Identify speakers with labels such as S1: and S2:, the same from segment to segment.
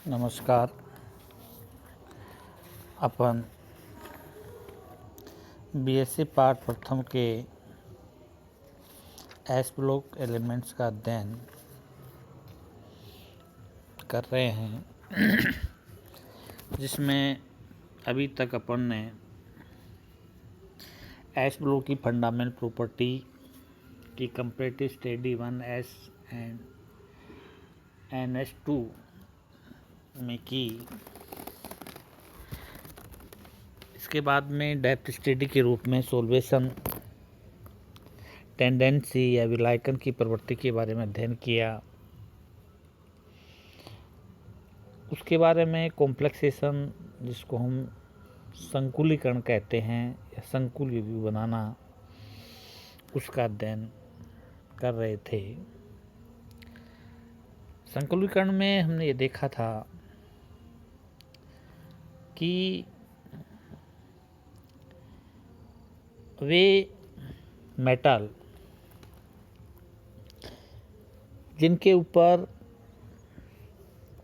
S1: नमस्कार। अपन BSc part प्रथम के एस ब्लॉक एलिमेंट्स का अध्ययन कर रहे हैं, जिसमें अभी तक अपन ने एस ब्लॉक की फंडामेंटल प्रॉपर्टी की comparative study 1S and NS2 में की। इसके बाद में डेप्थ स्टडी के रूप में सोल्वेशन टेंडेंसी या विलायकन की प्रवृत्ति के बारे में अध्ययन किया। उसके बारे में कॉम्प्लेक्सेशन, जिसको हम संकुलीकरण कहते हैं या संकुल विधि बनाना, उसका अध्ययन कर रहे थे। संकुलीकरण में हमने ये देखा था कि वे मेटल जिनके ऊपर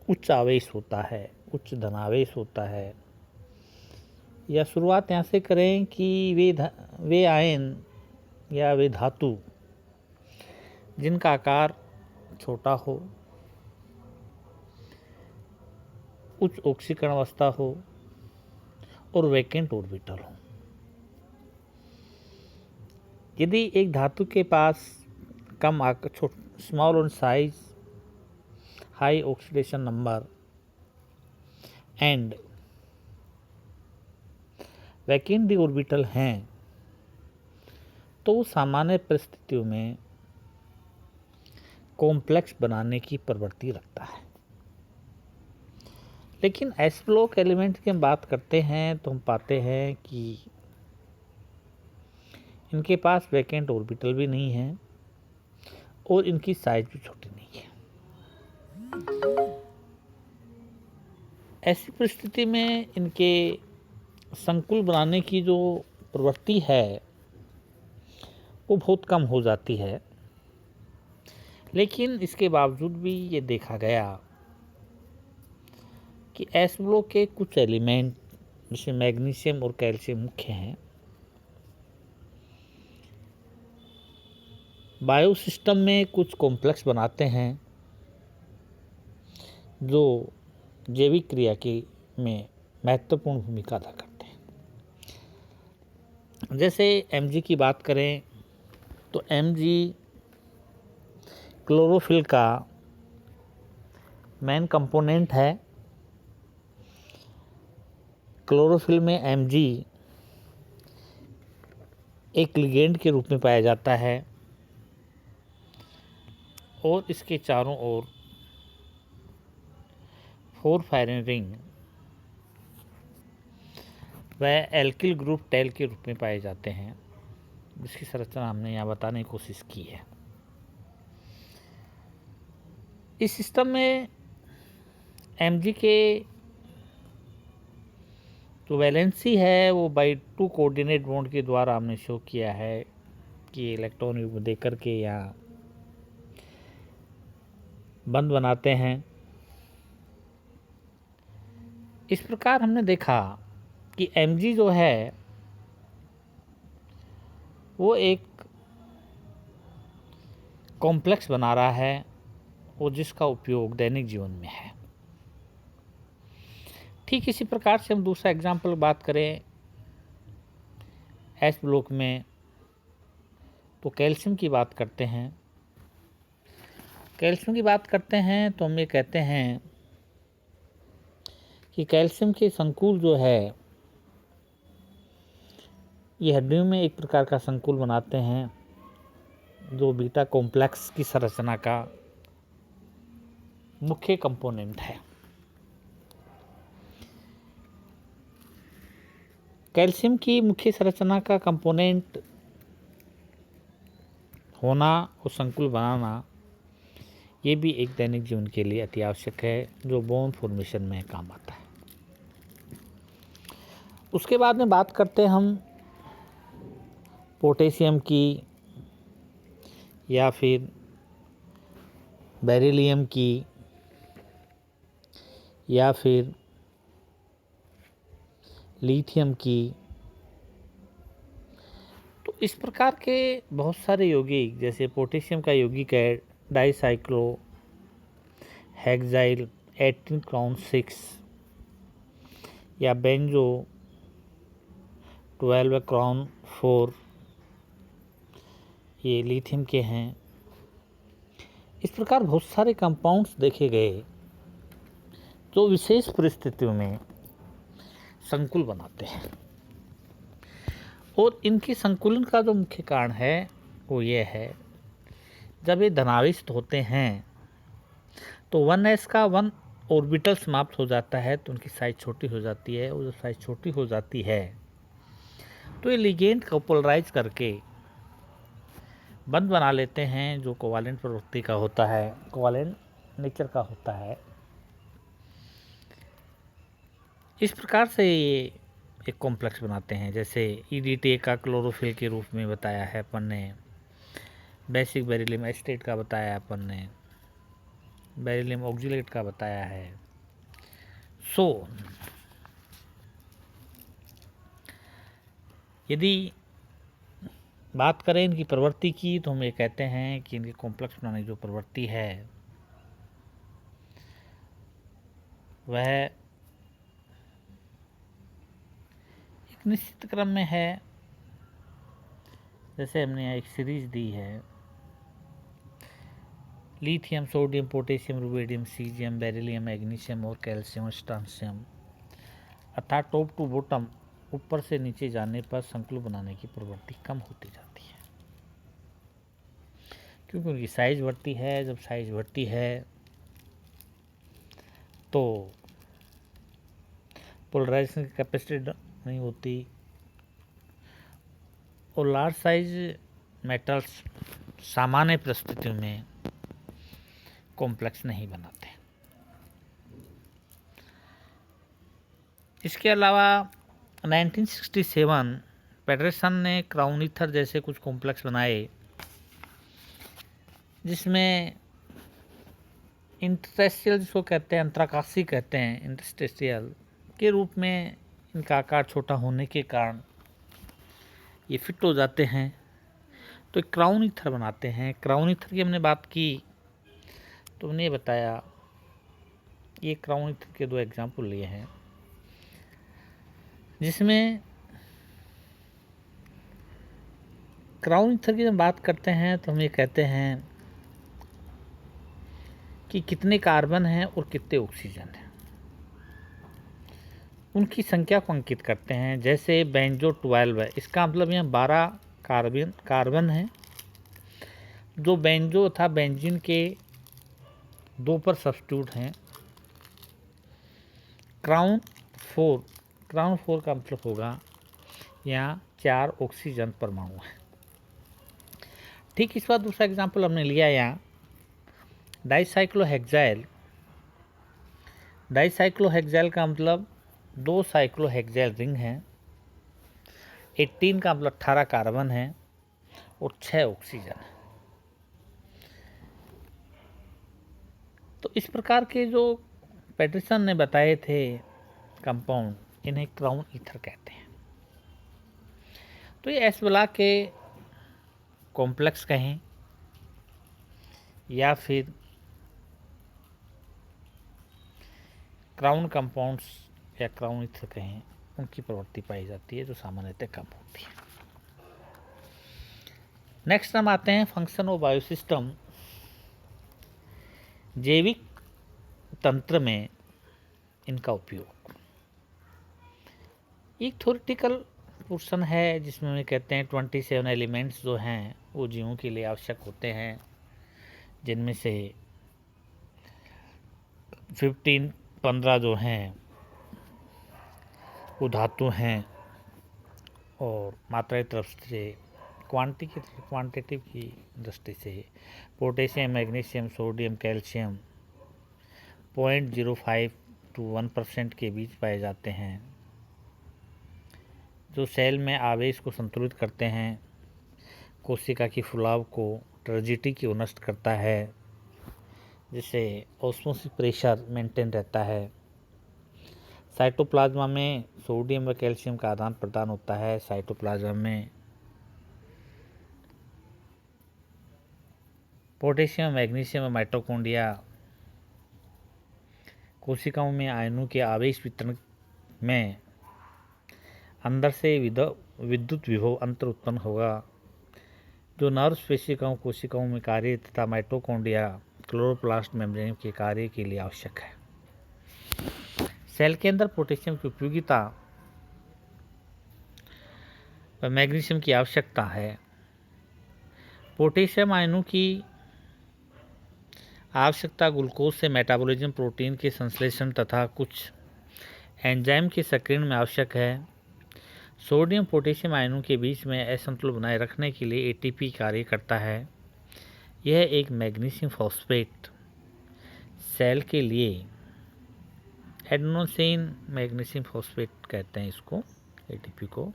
S1: उच्च आवेश होता है, उच्च धनावेश होता है, या शुरुआत यहाँ से करें कि वे आयन या वे धातु जिनका आकार छोटा हो, उच्च ऑक्सीकरण अवस्था हो और वैकेंट ऑर्बिटल हो। यदि एक धातु के पास small on size, high oxidation number and vacant orbital हैं, तो सामान्य परिस्थितियों में कॉम्प्लेक्स बनाने की प्रवृत्ति रखता है। लेकिन एस ब्लॉक एलिमेंट की हम बात करते हैं तो हम पाते हैं कि इनके पास वैकेंट ऑर्बिटल भी नहीं है और इनकी साइज भी छोटी नहीं है। ऐसी परिस्थिति में इनके संकुल बनाने की जो प्रवृत्ति है वो बहुत कम हो जाती है। लेकिन इसके बावजूद भी ये देखा गया कि एस ब्लॉक के कुछ एलिमेंट, जिसमें मैग्नीशियम और कैल्शियम मुख्य हैं, बायो सिस्टम में कुछ कॉम्प्लेक्स बनाते हैं जो जैविक क्रिया में महत्वपूर्ण भूमिका अदा करते हैं। जैसे Mg की बात करें तो Mg क्लोरोफिल का मेन कंपोनेंट है। क्लोरोफिल में Mg एक लिगेंड के रूप में पाया जाता है और इसके चारों ओर 4 फायरिंग रिंग व एल्किल ग्रुप टेल के रूप में पाए जाते हैं, जिसकी संरचना हमने यहाँ बताने की कोशिश की है। इस सिस्टम में Mg के जो वैलेंसी है वो बाई 2 कोऑर्डिनेट बॉन्ड के द्वारा हमने शो किया है कि इलेक्ट्रॉन युग्म देकर के यहाँ बंद बनाते हैं। इस प्रकार हमने देखा कि Mg जो है वो एक कॉम्प्लेक्स बना रहा है और जिसका उपयोग दैनिक जीवन में है। ठीक इसी प्रकार से हम दूसरा एग्जाम्पल बात करें एस ब्लॉक में, तो कैल्शियम की बात करते हैं। कैल्शियम की बात करते हैं तो हम ये कहते हैं कि कैल्शियम के संकुल जो है ये हड्डियों में एक प्रकार का संकुल बनाते हैं जो बीटा कॉम्प्लेक्स की संरचना का मुख्य कंपोनेंट है। कैल्शियम की मुख्य संरचना का कंपोनेंट होना और संकुल बनाना ये भी एक दैनिक जीवन के लिए अति आवश्यक है, जो बोन फॉर्मेशन में काम आता है। उसके बाद में बात करते हैं हम पोटेशियम की या फिर बेरिलियम की या फिर लिथियम की। तो इस प्रकार के बहुत सारे यौगिक, जैसे पोटेशियम का यौगिक है डाइसाइक्लो हेक्साइल 18 क्राउन 6 या बेंजो 12 क्राउन 4, ये लिथियम के हैं। इस प्रकार बहुत सारे कंपाउंड्स देखे गए जो विशेष परिस्थितियों में संकुल बनाते हैं, और इनकी संकुलन का जो मुख्य कारण है वो ये है, जब ये धनावेशित होते हैं तो 1s का 1 ऑर्बिटल समाप्त हो जाता है, तो उनकी साइज छोटी हो जाती है, और जब साइज छोटी हो जाती है तो ये लिगेंड को पोलराइज करके बंध बना लेते हैं, जो कोवालेंट प्रवृत्ति का होता है, कोवालेंट नेचर का होता है। इस प्रकार से ये एक कॉम्प्लेक्स बनाते हैं, जैसे ईडीटी का क्लोरोफिल के रूप में बताया है अपन ने, बेसिक बेरिलियम एस्टेट का बताया अपन ने, बेरिलियम ऑक्जिलेट का बताया है। यदि बात करें इनकी प्रवृत्ति की, तो हम ये कहते हैं कि इनकी कॉम्प्लेक्स बनाने की जो प्रवृत्ति है वह एक निश्चित क्रम में है। जैसे हमने यहाँ एक सीरीज दी है, lithium, sodium, potassium, rubidium, caesium, beryllium, magnesium और कैल्शियम, स्ट्रांशियम, अर्थात टॉप टू बॉटम, ऊपर से नीचे जाने पर संकुल बनाने की प्रवृत्ति कम होती जाती है, क्योंकि उनकी साइज बढ़ती है। जब साइज बढ़ती है तो पोलराइजेशन की कैपेसिटी नहीं होती, और लार्ज साइज मेटल्स सामान्य परिस्थितियों में कॉम्प्लेक्स नहीं बनाते। इसके अलावा 1967 पेडरसन ने क्राउन ईथर जैसे कुछ कॉम्प्लेक्स बनाए, जिसमें इंटरस्टेशियल, जिसको कहते हैं अंतराकाशी कहते हैं, इंटरस्टेशियल के रूप में इनका आकार छोटा होने के कारण ये फिट हो जाते हैं, तो क्राउन ईथर बनाते हैं। क्राउन ईथर की हमने बात की तो हमने ये बताया, ये क्राउन ईथर के 2 एग्जाम्पल लिए हैं, जिसमें क्राउन ईथर की जब बात करते हैं तो हम ये कहते हैं कि कितने कार्बन हैं और कितने ऑक्सीजन हैं, उनकी संख्या को अंकित करते हैं। जैसे बेंजो 12 है, इसका मतलब यहाँ 12 कार्बन है, जो बेंजो था बेंजीन के 2 पर सब्स्टिट्यूट हैं। क्राउन 4 का मतलब होगा यहाँ 4 ऑक्सीजन परमाणु है। ठीक इस बार दूसरा एग्जाम्पल हमने लिया यहाँ डाइसाइक्लोहेक्साइल। डाइसाइक्लोहेक्साइल का मतलब 2 साइक्लोहेक्साइल रिंग हैं, 18 का मतलब 18 कार्बन है और 6 ऑक्सीजन है। तो इस प्रकार के जो पेडरसन ने बताए थे कंपाउंड, इन्हें क्राउन ईथर कहते हैं। तो ये एस ब्लॉक के कॉम्प्लेक्स कहें या फिर क्राउन कंपाउंड्स या क्राउन ईथर कहें, उनकी प्रवृत्ति पाई जाती है जो सामान्यतः कम होती है। नेक्स्ट हम आते हैं फंक्शन ऑफ बायोसिस्टम। जैविक तंत्र में इनका उपयोग एक थ्योरेटिकल पोर्शन है, जिसमें हम कहते हैं 27 एलिमेंट्स जो हैं वो जीवों के लिए आवश्यक होते हैं, जिनमें से 15 जो हैं वो धातु हैं, और मात्रा की तरफ से क्वांटिटेटिव की दृष्टि से potassium, magnesium, sodium, calcium 0.05 to 1% के बीच पाए जाते हैं, जो सेल में आवेश को संतुलित करते हैं, कोशिका की फुलाव को, टर्जिडिटी को नष्ट करता है, जिससे ऑस्मोसिस प्रेशर मेंटेन रहता है, साइटोप्लाज्मा में सोडियम व कैल्शियम का आदान प्रदान होता है। साइटोप्लाज्मा में पोटेशियम, मैग्नीशियम व माइटोकॉन्ड्रिया कोशिकाओं में आयनों के आवेश वितरण में अंदर से विद्युत विभव अंतर उत्पन्न होगा, जो नर्व कोशिकाओं में कार्य तथा माइटोकॉन्ड्रिया क्लोरोप्लास्ट मेम्ब्रेन के कार्य के लिए आवश्यक है। सेल के अंदर पोटेशियम की उपयोगिता व मैग्नीशियम की आवश्यकता है। पोटेशियम आयनों की आवश्यकता ग्लूकोज से मेटाबॉलिज्म, प्रोटीन के संश्लेषण तथा कुछ एंजाइम के सक्रियण में आवश्यक है। सोडियम पोटेशियम आयनों के बीच में असंतुलन बनाए रखने के लिए एटीपी कार्य करता है। यह एक मैग्नीशियम फॉस्फेट सेल के लिए एडेनोसिन मैग्नीशियम फॉस्फेट कहते हैं इसको, एटीपी को,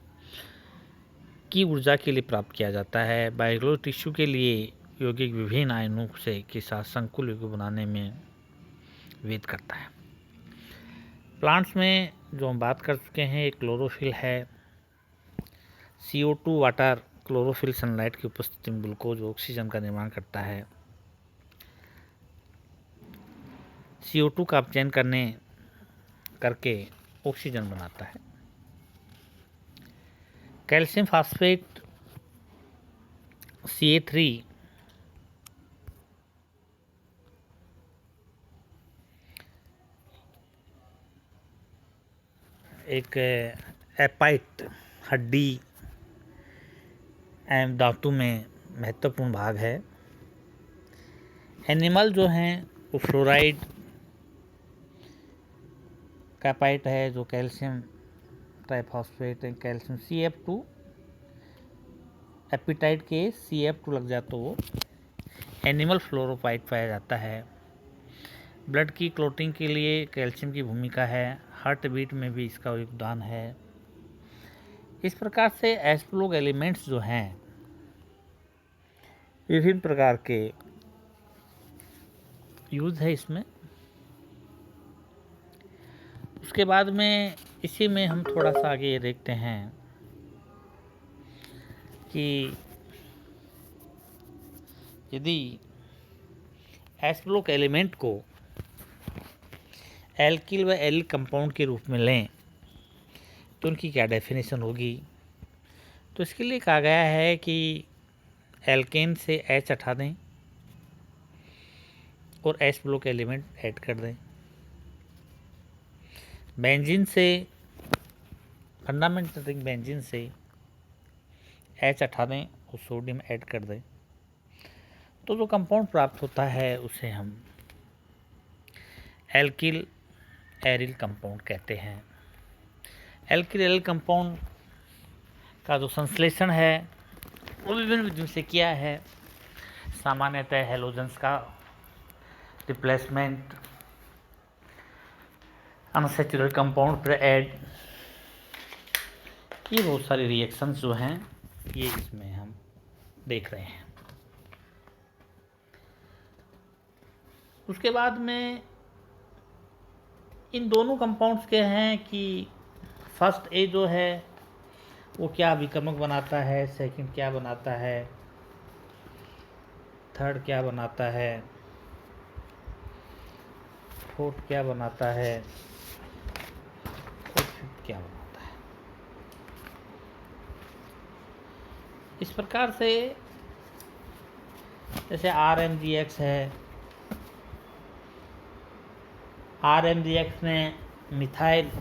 S1: की ऊर्जा के लिए प्राप्त किया जाता है। बायोलॉजिकल टिश्यू के लिए यौगिक विभिन्न आयनों से के साथ संकुल यौगिक बनाने में वेद करता है। प्लांट्स में जो हम बात कर चुके हैं, एक क्लोरोफिल है। CO2 वाटर, क्लोरोफिल सनलाइट की उपस्थिति में ग्लूकोज ऑक्सीजन का निर्माण करता है। CO2 का अपचयन करके ऑक्सीजन बनाता है। कैल्शियम फास्फेट Ca3 एक एपाइट हड्डी एवं धातु में महत्वपूर्ण भाग है। एनिमल जो हैं वो फ्लोराइड कैपाइट है, जो calcium triphosphate, calcium CF2, appetite के CF2 लग जाए तो वो एनिमल फ्लोरोफाइट पाया जाता है। ब्लड की क्लोटिंग के लिए कैल्शियम की भूमिका है। हार्ट बीट में भी इसका योगदान है। इस प्रकार से एस्प्लोग एलिमेंट्स जो हैं विभिन्न प्रकार के यूज है इसमें। उसके बाद में इसी में हम थोड़ा सा आगे ये देखते हैं कि यदि एस्प्लोग एलिमेंट को एल्किल व एलिल कंपाउंड के रूप में लें तो उनकी क्या डेफिनेशन होगी। तो इसके लिए कहा गया है कि एल्केन से H हटा दें और एस ब्लॉक एलिमेंट ऐड कर दें। बेंजीन से, फंडामेंटल रिंग बेंजीन से H हटा दें और सोडियम ऐड कर दें तो जो कंपाउंड प्राप्त होता है उसे हम एल्किल एरिल कंपाउंड कहते हैं। एल्किल एरिल कंपाउंड का जो संश्लेषण है वो विभिन्न विधियों से किया है। सामान्यतः हेलोजेंस का रिप्लेसमेंट, अनसैचुरेटेड कंपाउंड पर ऐड, ये बहुत सारी रिएक्शंस जो हैं ये इसमें हम देख रहे हैं। उसके बाद में इन दोनों कंपाउंड्स के हैं कि फर्स्ट ए जो है वो क्या विकर्मक बनाता है, सेकंड क्या बनाता है, थर्ड क्या बनाता है, फोर्थ क्या बनाता है और फिफ्थ क्या बनाता है। इस प्रकार से जैसे RMGX है, RMGX में मिथाइल